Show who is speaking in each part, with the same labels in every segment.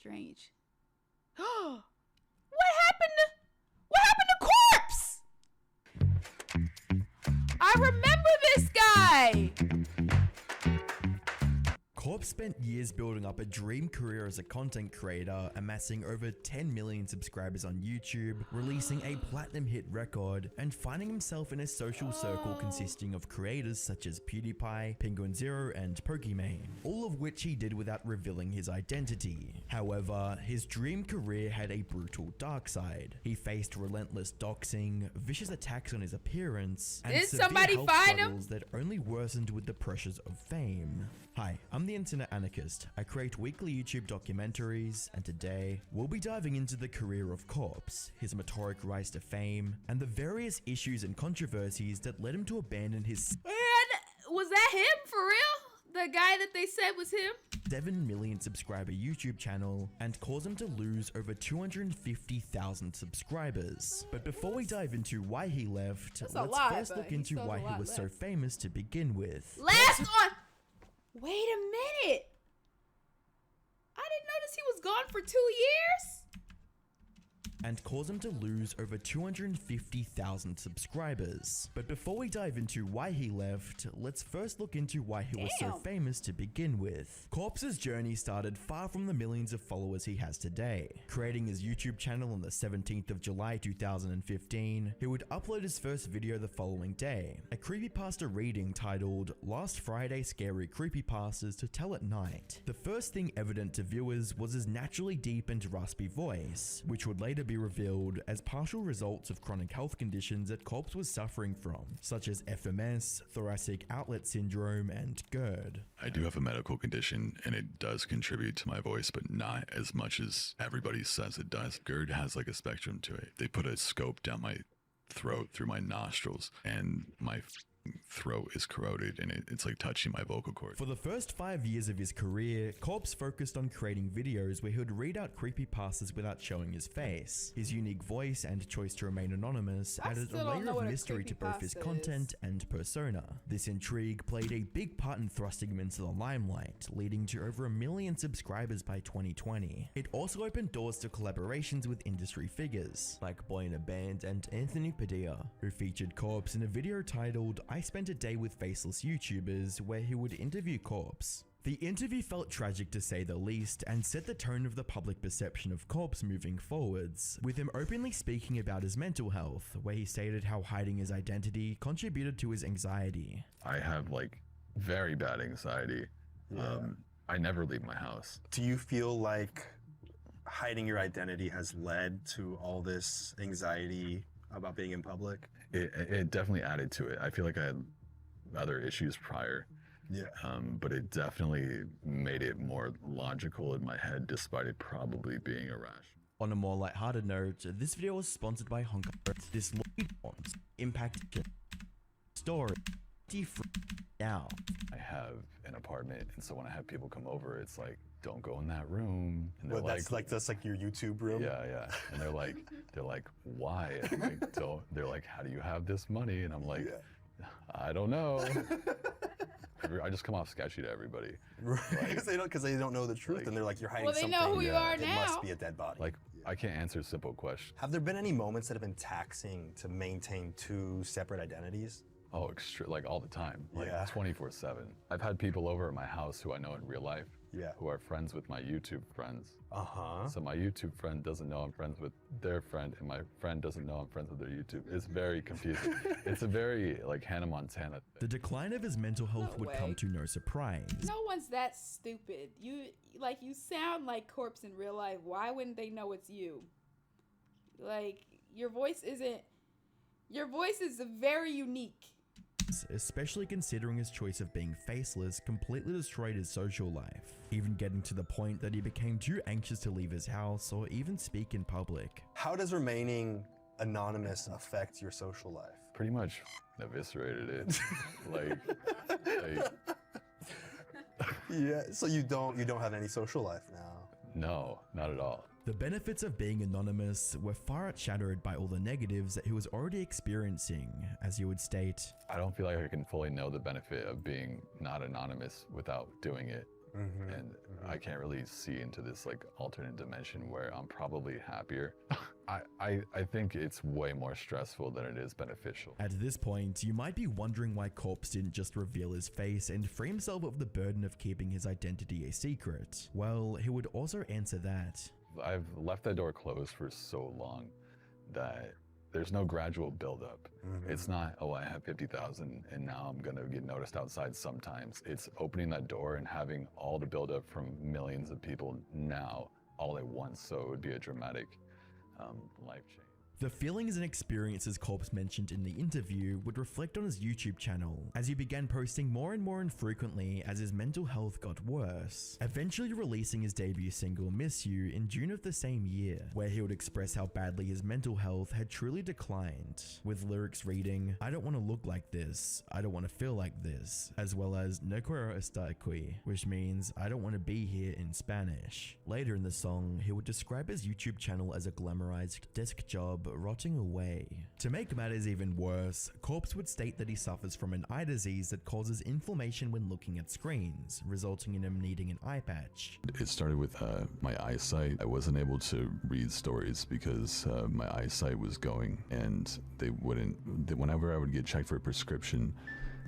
Speaker 1: strange. What happened to Corpse? I remember this guy.
Speaker 2: Corpse spent years building up a dream career as a content creator, amassing over 10 million subscribers on YouTube, releasing a platinum hit record, and finding himself in a social circle consisting of creators such as PewDiePie, Penguin Zero, and Pokimane, all of which he did without revealing his identity. However, his dream career had a brutal dark side. He faced relentless doxing, vicious attacks on his appearance, and
Speaker 1: Did
Speaker 2: severe
Speaker 1: somebody
Speaker 2: health
Speaker 1: find him?
Speaker 2: struggles that only worsened with the pressures of fame. Hi, I'm the Internet Anarchist. I create weekly YouTube documentaries, and today we'll be diving into the career of Corpse, his meteoric rise to fame, and the various issues and controversies that led him to abandon his
Speaker 1: And was that him for real? The guy that they said was him?
Speaker 2: 7 million subscriber YouTube channel and cause him to lose over 250,000 subscribers. But before we dive into why he left,
Speaker 1: That's a
Speaker 2: let's
Speaker 1: lot,
Speaker 2: first
Speaker 1: but
Speaker 2: look
Speaker 1: he
Speaker 2: into
Speaker 1: still has
Speaker 2: why
Speaker 1: a
Speaker 2: he
Speaker 1: lot
Speaker 2: was so
Speaker 1: left.
Speaker 2: famous to begin with.
Speaker 1: Last on. Wait a minute. I didn't notice he was gone for 2 years.
Speaker 2: And cause him to lose over 250,000 subscribers. But before we dive into why he left, let's first look into why he was so
Speaker 1: Damn.
Speaker 2: famous to begin with. Corpse's journey started far from the millions of followers he has today. Creating his YouTube channel on the 17th of July 2015, he would upload his first video the following day, a creepypasta reading titled Last Friday Scary Creepypastas to Tell at Night. The first thing evident to viewers was his naturally deep and raspy voice, which would later be revealed as partial results of chronic health conditions that Corpse was suffering from, such as FMS, thoracic outlet syndrome, and GERD.
Speaker 3: I do have a medical condition and it does contribute to my voice, but not as much as everybody says it does. GERD has like a spectrum to it. They put a scope down my throat through my nostrils and my throat is corroded and it's like touching my vocal cords.
Speaker 2: For the first 5 years of his career, Corpse focused on creating videos where he would read out creepypastas without showing his face. His unique voice and choice to remain anonymous
Speaker 1: I
Speaker 2: added a
Speaker 1: still don't
Speaker 2: layer
Speaker 1: know
Speaker 2: of
Speaker 1: what a
Speaker 2: mystery to both his
Speaker 1: creepypasta
Speaker 2: content and persona. This intrigue played a big part in thrusting him into the limelight, leading to over 1 million subscribers by 2020. It also opened doors to collaborations with industry figures, like Boy in a Band and Anthony Padilla, who featured Corpse in a video titled I Spent a Day with Faceless YouTubers, where he would interview Corpse. The interview felt tragic to say the least and set the tone of the public perception of Corpse moving forwards, with him openly speaking about his mental health, where he stated how hiding his identity contributed to his anxiety.
Speaker 3: I have like very bad anxiety. I never leave my house.
Speaker 4: Do you feel like hiding your identity has led to all this anxiety about being in public?
Speaker 3: It definitely added to it. I feel like I had other issues prior.
Speaker 4: Yeah.
Speaker 3: But it definitely made it more logical in my head, despite it probably being irrational.
Speaker 2: On a more lighthearted note, this video was sponsored by Honka. This Lloyd impact story. Now,
Speaker 3: I have an apartment, and so when I have people come over, it's like, don't go in that room. And they're
Speaker 4: Well, that's like your YouTube room.
Speaker 3: yeah. And they're like, why? And I'm like, they're like, how do you have this money? And I'm like, I don't know. I just come off sketchy to everybody.
Speaker 4: Right. Because they don't know the truth,
Speaker 3: like-
Speaker 4: and they're like, you're hiding
Speaker 1: Well, they
Speaker 4: something.
Speaker 1: know who you are
Speaker 4: It
Speaker 1: now.
Speaker 4: must be a dead body.
Speaker 3: Like, I can't answer simple questions.
Speaker 4: Have there been any moments that have been taxing to maintain two separate identities?
Speaker 3: Oh, like all the time, like
Speaker 4: Yeah.
Speaker 3: 24/7. I've had people over at my house who I know in real life,
Speaker 4: Yeah.
Speaker 3: who are friends with my YouTube friends.
Speaker 4: Uh-huh.
Speaker 3: So my YouTube friend doesn't know I'm friends with their friend, and my friend doesn't know I'm friends with their YouTube. It's very confusing. It's a very like Hannah Montana thing.
Speaker 2: the decline of his mental health
Speaker 1: No
Speaker 2: would come
Speaker 1: way.
Speaker 2: to no surprise.
Speaker 1: No one's that stupid. You sound like Corpse in real life. Why wouldn't they know it's you? Like your voice is very unique.
Speaker 2: Especially considering his choice of being faceless completely destroyed his social life, even getting to the point that he became too anxious to leave his house or even speak in public.
Speaker 4: How does remaining anonymous affect your social life?
Speaker 3: Pretty much eviscerated it. like
Speaker 4: Yeah. So you don't have any social life now.
Speaker 3: no, not at all.
Speaker 2: The benefits of being anonymous were far outshadowed by all the negatives that he was already experiencing, as he would state,
Speaker 3: I don't feel like I can fully know the benefit of being not anonymous without doing it. and I can't really see into this like alternate dimension where I'm probably happier. I think it's way more stressful than it is beneficial.
Speaker 2: At this point, you might be wondering why Corpse didn't just reveal his face and free himself of the burden of keeping his identity a secret. Well, he would also answer that.
Speaker 3: I've left that door closed for so long that there's no gradual buildup. It's not, oh, I have 50,000 and now I'm gonna get noticed outside sometimes. It's opening that door and having all the buildup from millions of people now all at once. So it would be a dramatic life change.
Speaker 2: The feelings and experiences Corpse mentioned in the interview would reflect on his YouTube channel as he began posting more and more infrequently as his mental health got worse, eventually releasing his debut single Miss You in June of the same year, where he would express how badly his mental health had truly declined, with lyrics reading, "I don't want to look like this, I don't want to feel like this," as well as "No quiero estar aquí," which means "I don't want to be here" in Spanish. Later in the song, he would describe his YouTube channel as a glamorized desk job rotting away. To make matters even worse, Corpse would state that he suffers from an eye disease that causes inflammation when looking at screens, resulting in him needing an eye patch.
Speaker 3: It started with my eyesight. I wasn't able to read stories because my eyesight was going, and whenever I would get checked for a prescription,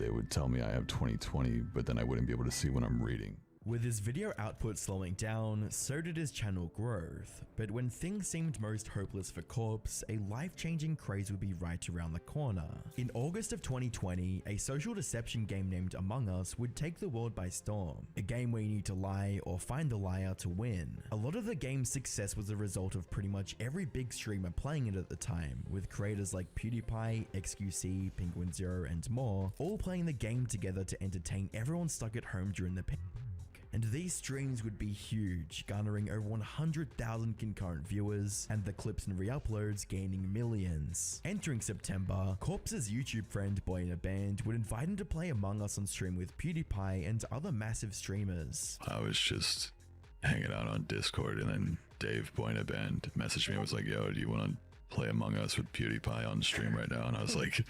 Speaker 3: they would tell me I have 20/20, but then I wouldn't be able to see when I'm reading.
Speaker 2: With his video output slowing down, so did his channel growth, but when things seemed most hopeless for Corpse, a life-changing craze would be right around the corner. In August of 2020, a social deception game named Among Us would take the world by storm, a game where you need to lie or find the liar to win. A lot of the game's success was a result of pretty much every big streamer playing it at the time, with creators like PewDiePie, XQC, Penguin Zero, and more, all playing the game together to entertain everyone stuck at home during the pandemic. And these streams would be huge, garnering over 100,000 concurrent viewers, and the clips and re-uploads gaining millions. Entering September, Corpse's YouTube friend Boy in a Band would invite him to play Among Us on stream with PewDiePie and other massive streamers.
Speaker 3: I was just hanging out on Discord, and then Dave, Boy in a Band, messaged me and was like, "Yo, do you want to play Among Us with PewDiePie on stream right now?" And I was like,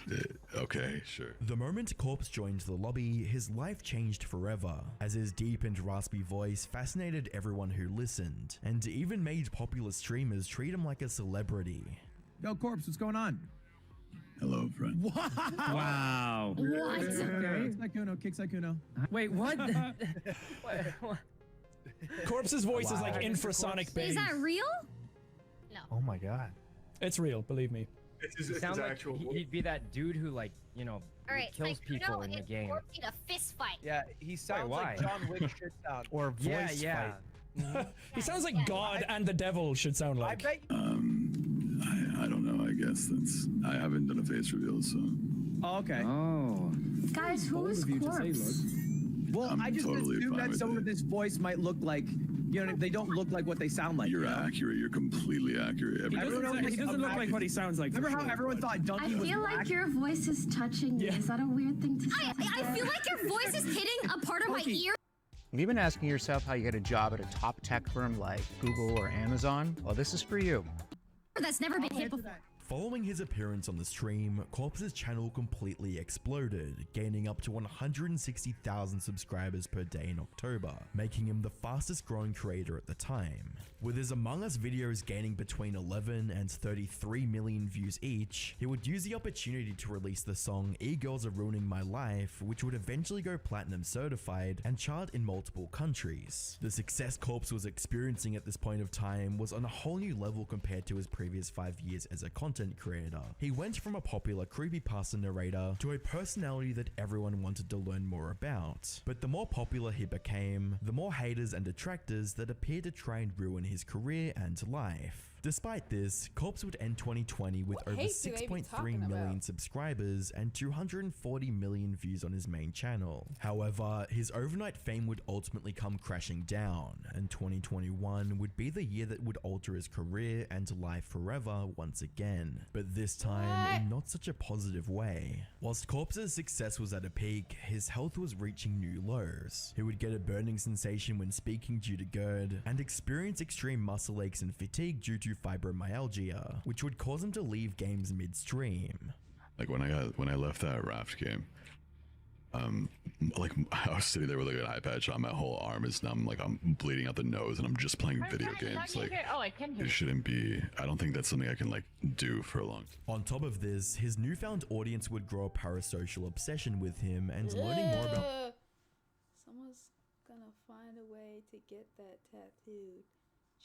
Speaker 3: okay, sure.
Speaker 2: The moment Corpse joined the lobby, his life changed forever, as his deep and raspy voice fascinated everyone who listened, and even made popular streamers treat him like a celebrity.
Speaker 5: Yo, Corpse, what's going on?
Speaker 3: Hello, friend.
Speaker 5: Wow.
Speaker 6: What?
Speaker 5: Kick Saikuno.
Speaker 6: Wait, what?
Speaker 7: Corpse's voice is like infrasonic bass.
Speaker 6: Is that real? No.
Speaker 8: Oh my god.
Speaker 7: It's real, believe me.
Speaker 8: It sounds like he'd be that dude who, like, you know,
Speaker 6: All right,
Speaker 8: kills people in the game.
Speaker 6: In a fist fight.
Speaker 9: Yeah, he sounds
Speaker 8: why?
Speaker 9: like John Wick should sound.
Speaker 8: Or voice
Speaker 9: yeah.
Speaker 8: fight.
Speaker 7: He sounds like God and the devil should sound
Speaker 9: I
Speaker 7: like.
Speaker 9: bet you.
Speaker 3: I don't know. I guess I haven't done a face reveal, so.
Speaker 5: Oh, okay.
Speaker 7: Oh.
Speaker 10: Guys, who is Corpse?
Speaker 5: Well,
Speaker 3: I'm
Speaker 5: I just
Speaker 3: totally
Speaker 5: assumed
Speaker 3: fine
Speaker 5: that
Speaker 3: with
Speaker 5: someone
Speaker 3: it.
Speaker 5: with this voice might look like, you know, they don't look like what they sound like.
Speaker 3: You're
Speaker 5: you know?
Speaker 3: accurate. You're completely accurate.
Speaker 7: He doesn't look like what he sounds like.
Speaker 5: Remember how
Speaker 7: sure,
Speaker 5: everyone thought
Speaker 10: I
Speaker 5: Donkey was
Speaker 10: feel
Speaker 5: black?
Speaker 10: like your voice is touching me.
Speaker 7: Yeah.
Speaker 10: Is that a weird thing to say?
Speaker 6: I feel like your voice is hitting a part of my ear.
Speaker 8: Have you been asking yourself how you get a job at a top tech firm like Google or Amazon? Well, this is for you.
Speaker 6: That's never been hit before.
Speaker 2: Following his appearance on the stream, Corpse's channel completely exploded, gaining up to 160,000 subscribers per day in October, making him the fastest growing creator at the time. With his Among Us videos gaining between 11 and 33 million views each, he would use the opportunity to release the song E-Girls Are Ruining My Life, which would eventually go platinum certified and chart in multiple countries. The success Corpse was experiencing at this point of time was on a whole new level compared to his previous 5 years as a content creator. He went from a popular creepypasta narrator to a personality that everyone wanted to learn more about. But the more popular he became, the more haters and detractors that appeared to try and ruin his career and life. Despite this, Corpse would end 2020 with
Speaker 1: What
Speaker 2: over
Speaker 1: hate do they be
Speaker 2: 6.3
Speaker 1: talking
Speaker 2: million
Speaker 1: about?
Speaker 2: subscribers and 240 million views on his main channel. However, his overnight fame would ultimately come crashing down, and 2021 would be the year that would alter his career and life forever once again, but this time in not such a positive way. Whilst Corpse's success was at a peak, his health was reaching new lows. He would get a burning sensation when speaking due to GERD, and experience extreme muscle aches and fatigue due to fibromyalgia, which would cause him to leave games midstream.
Speaker 3: Like when I left that raft game, Like I was sitting there with like an eye patch on, my whole arm is numb, like I'm bleeding out the nose, and I'm just playing video games. Like
Speaker 6: I can hear
Speaker 3: it shouldn't be. I don't think that's something I can like do for a long time.
Speaker 2: On top of this, his newfound audience would grow a parasocial obsession with him, and learning more about
Speaker 1: Someone's gonna find a way to get that tattooed.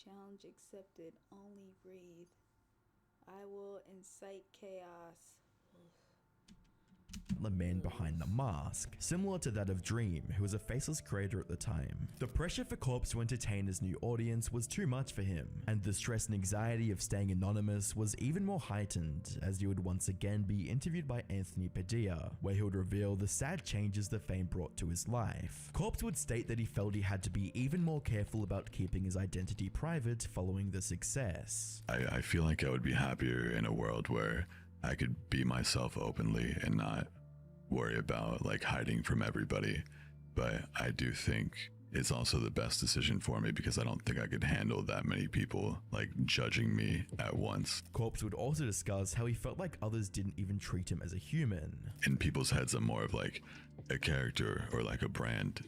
Speaker 1: Challenge accepted. Only breathe. I will incite chaos.
Speaker 2: the man behind the mask, similar to that of Dream, who was a faceless creator at the time. The pressure for Corpse to entertain his new audience was too much for him, and the stress and anxiety of staying anonymous was even more heightened as he would once again be interviewed by Anthony Padilla, where he would reveal the sad changes the fame brought to his life. Corpse would state that he felt he had to be even more careful about keeping his identity private following the success.
Speaker 3: I feel like I would be happier in a world where I could be myself openly and not worry about like hiding from everybody. But I do think it's also the best decision for me because I don't think I could handle that many people like judging me at once.
Speaker 2: Corpse would also discuss how he felt like others didn't even treat him as a human.
Speaker 3: In people's heads, I'm more of like a character or like a brand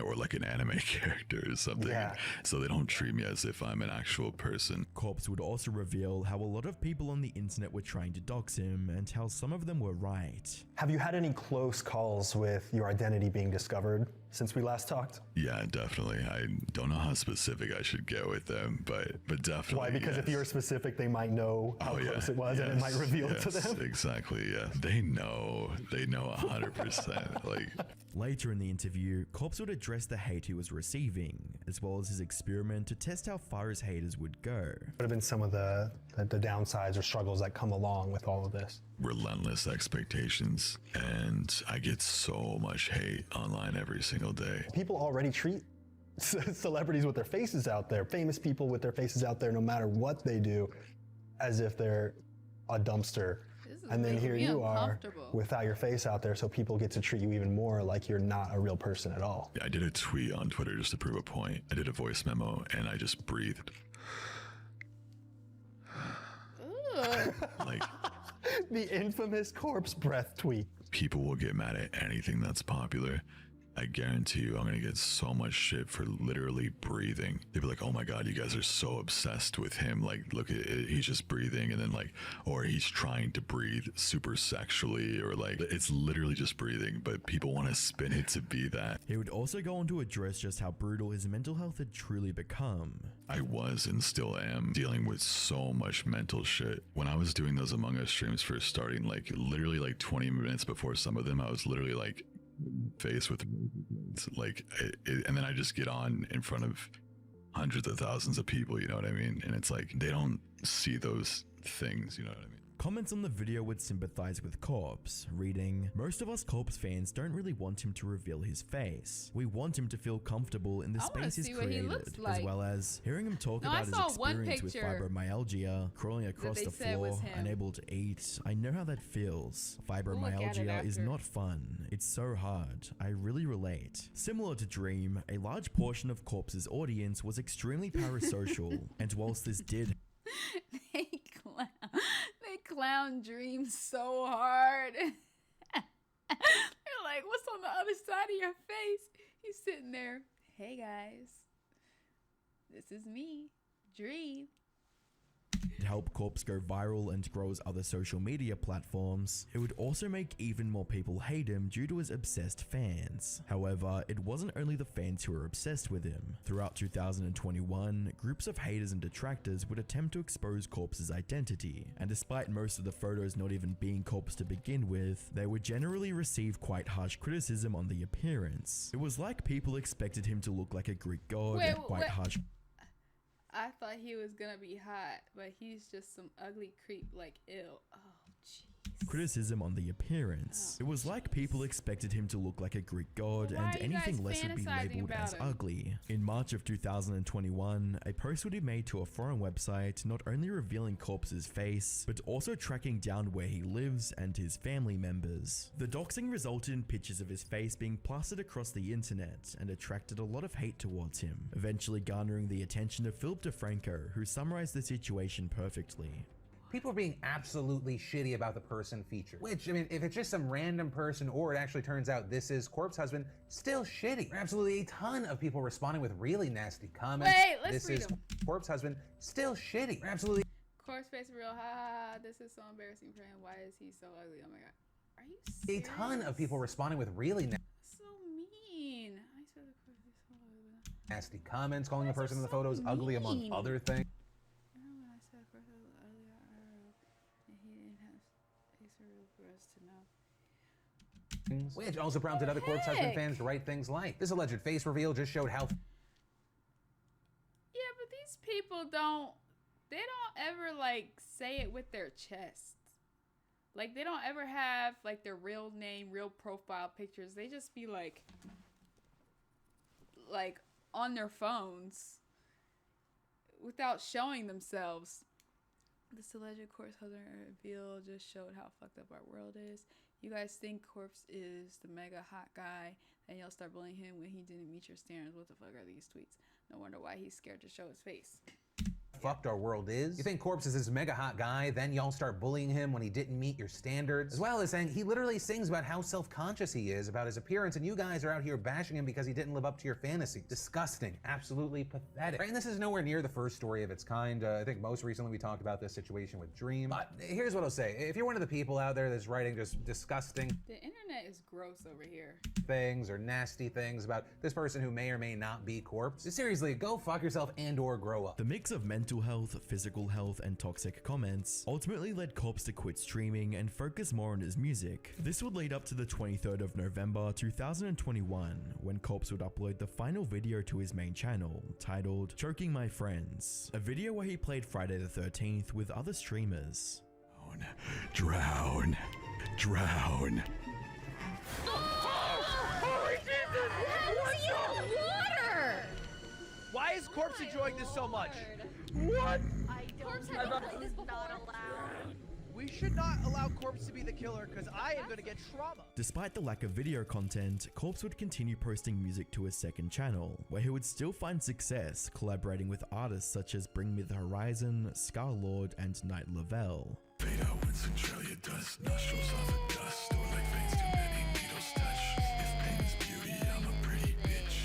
Speaker 3: or like an anime character or something.
Speaker 4: Yeah.
Speaker 3: So they don't treat me as if I'm an actual person.
Speaker 2: Corpse would also reveal how a lot of people on the internet were trying to dox him and how some of them were right.
Speaker 4: Have you had any close calls with your identity being discovered since we last talked?
Speaker 3: Yeah, definitely. I don't know how specific I should get with them, but definitely.
Speaker 4: Why? Because if you're specific, they might know how close it was, and it might reveal it to them.
Speaker 3: Exactly. Yeah, they know 100%. Like
Speaker 2: Later in the interview, Corpse would address the hate he was receiving, as well as his experiment to test how far his haters would go.
Speaker 4: What have been some of the downsides or struggles that come along with all of this?
Speaker 3: relentless expectations, and I get so much hate online every single day.
Speaker 4: People already treat celebrities with their faces out there, famous people with their faces out there, no matter what they do, as if they're a dumpster. And then here you are without your face out there, so people get to treat you even more like you're not a real person at all.
Speaker 3: I did a tweet on Twitter just to prove a point. I did a voice memo and I just breathed. Like
Speaker 4: the infamous corpse breath tweet.
Speaker 3: People will get mad at anything that's popular. I guarantee you I'm gonna get so much shit for literally breathing. They'd be like, oh my god, you guys are so obsessed with him. Like, look at it, he's just breathing, and then like, or he's trying to breathe super sexually, or like, it's literally just breathing, but people want to spin it to be that.
Speaker 2: He would also go on to address just how brutal his mental health had truly become.
Speaker 3: I was and still am dealing with so much mental shit. When I was doing those Among Us streams first starting, like literally like 20 minutes before some of them, I was literally like face with like and then I just get on in front of hundreds of thousands of people, you know what I mean? And it's like they don't see those things, you know what I mean?
Speaker 2: Comments on the video would sympathize with Corpse, reading, "Most of us Corpse fans don't really want him to reveal his face. We want him to feel comfortable in the space he's created, as well as hearing him talk about his experience with fibromyalgia, crawling across the floor, unable to eat. I know how that feels. Fibromyalgia is not fun. It's so hard. I really relate." Similar to Dream, a large portion of Corpse's audience was extremely parasocial, and whilst this did
Speaker 1: they clown Dream so hard. They're like, what's on the other side of your face? He's sitting there. Hey guys, this is me, Dream.
Speaker 2: help Corpse go viral and grow his other social media platforms, it would also make even more people hate him due to his obsessed fans. However, it wasn't only the fans who were obsessed with him. Throughout 2021, groups of haters and detractors would attempt to expose Corpse's identity, and despite most of the photos not even being Corpse to begin with, they would generally receive quite harsh criticism on the appearance. It was like people expected him to look like a Greek god and quite harsh.
Speaker 1: I thought he was gonna be hot, but he's just some ugly creep, like, ew. Oh, jeez.
Speaker 2: Criticism on the appearance. It was like people expected him to look like a Greek god, and anything less would be labeled as ugly. In March of 2021, a post would be made to a foreign website not only revealing Corpse's face, but also tracking down where he lives and his family members. The doxing resulted in pictures of his face being plastered across the internet and attracted a lot of hate towards him, eventually garnering the attention of Philip DeFranco, who summarized the situation perfectly.
Speaker 11: People are being absolutely shitty about the person featured. Which, I mean, if it's just some random person or it actually turns out this is Corpse Husband, still shitty. There are absolutely a ton of people responding with really nasty comments.
Speaker 1: Wait, let's
Speaker 11: this
Speaker 1: read
Speaker 11: is
Speaker 1: them.
Speaker 11: Corpse Husband, still shitty. There are absolutely
Speaker 1: Corpse face real, ha. This is so embarrassing for him. Why is he so ugly? Oh my god. Are you serious?
Speaker 11: a ton of people responding with really
Speaker 1: So mean. I said the corpse is so ugly.
Speaker 11: nasty comments, calling the person in the photos ugly, among
Speaker 1: mean?
Speaker 11: other things.
Speaker 1: You know when I said the corpse was ugly, and he didn't have face for us to know.
Speaker 11: Which also prompted other Corpse Husband fans to write things like, this alleged face reveal just showed how
Speaker 1: Yeah, but these people don't ever like say it with their chests. Like they don't ever have like their real name, real profile pictures. They just be like on their phones without showing themselves. This alleged Corpse Husband reveal just showed how fucked up our world is. You guys think Corpse is the mega hot guy, and you'll start bullying him when he didn't meet your standards. What the fuck are these tweets? No wonder why he's scared to show his face.
Speaker 11: fucked our world is. You think Corpse is this mega hot guy, then y'all start bullying him when he didn't meet your standards. As well as saying he literally sings about how self-conscious he is about his appearance, and you guys are out here bashing him because he didn't live up to your fantasy. Disgusting. Absolutely pathetic. Right? And this is nowhere near the first story of its kind. I think most recently we talked about this situation with Dream. But here's what I'll say. If you're one of the people out there that's writing just disgusting
Speaker 1: The internet is gross over here.
Speaker 11: things or nasty things about this person who may or may not be Corpse, seriously, go fuck yourself and or grow up.
Speaker 2: The mix of mental health, physical health, and toxic comments ultimately led Corpse to quit streaming and focus more on his music. This would lead up to the 23rd of November 2021, when Corpse would upload the final video to his main channel, titled Choking My Friends, a video where he played Friday the 13th with other streamers.
Speaker 3: Drown. Drown.
Speaker 6: Water!
Speaker 9: Why is Corpse enjoying this so much?
Speaker 6: What? Corpse has played this before.
Speaker 9: We should not allow Corpse to be the killer because I am going to get trauma.
Speaker 2: Despite the lack of video content, Corpse would continue posting music to his second channel, where he would still find success collaborating with artists such as Bring Me the Horizon, Scarlord, and Night Lavelle.
Speaker 3: Fade out when Centralia dust, nostrils off of dust, or like veins too many needles touch. If pain is beauty, I'm a pretty bitch.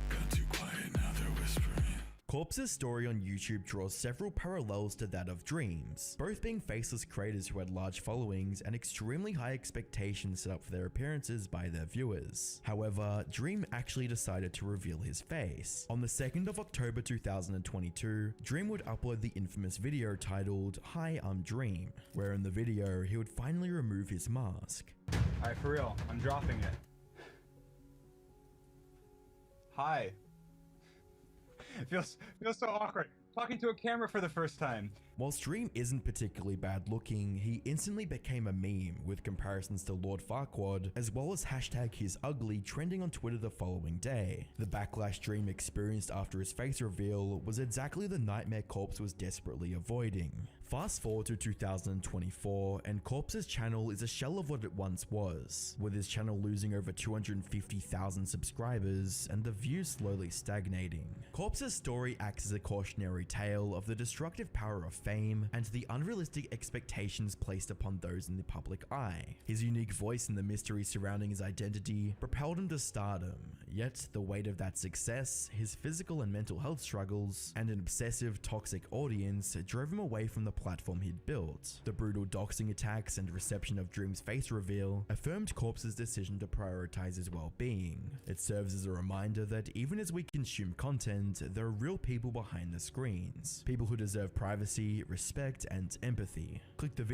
Speaker 3: Got too quiet, now they're whispering.
Speaker 2: Corpse's story on YouTube draws several parallels to that of Dream's, both being faceless creators who had large followings and extremely high expectations set up for their appearances by their viewers. However, Dream actually decided to reveal his face. On the 2nd of October 2022, Dream would upload the infamous video titled Hi, I'm Dream, where in the video he would finally remove his mask.
Speaker 12: Alright, for real, I'm dropping it. Hi. It feels so awkward talking to a camera for the first time.
Speaker 2: Whilst Dream isn't particularly bad looking, he instantly became a meme with comparisons to Lord Farquaad, as well as hashtag he's ugly trending on Twitter the following day. The backlash Dream experienced after his face reveal was exactly the nightmare Corpse was desperately avoiding. Fast forward to 2024, and Corpse's channel is a shell of what it once was, with his channel losing over 250,000 subscribers and the views slowly stagnating. Corpse's story acts as a cautionary tale of the destructive power of fame and the unrealistic expectations placed upon those in the public eye. His unique voice and the mystery surrounding his identity propelled him to stardom, yet the weight of that success, his physical and mental health struggles, and an obsessive, toxic audience drove him away from the platform he'd built. The brutal doxing attacks and reception of Dream's face reveal affirmed Corpse's decision to prioritize his well-being. It serves as a reminder that even as we consume content, there are real people behind the screens. People who deserve privacy, respect, and empathy. Click the video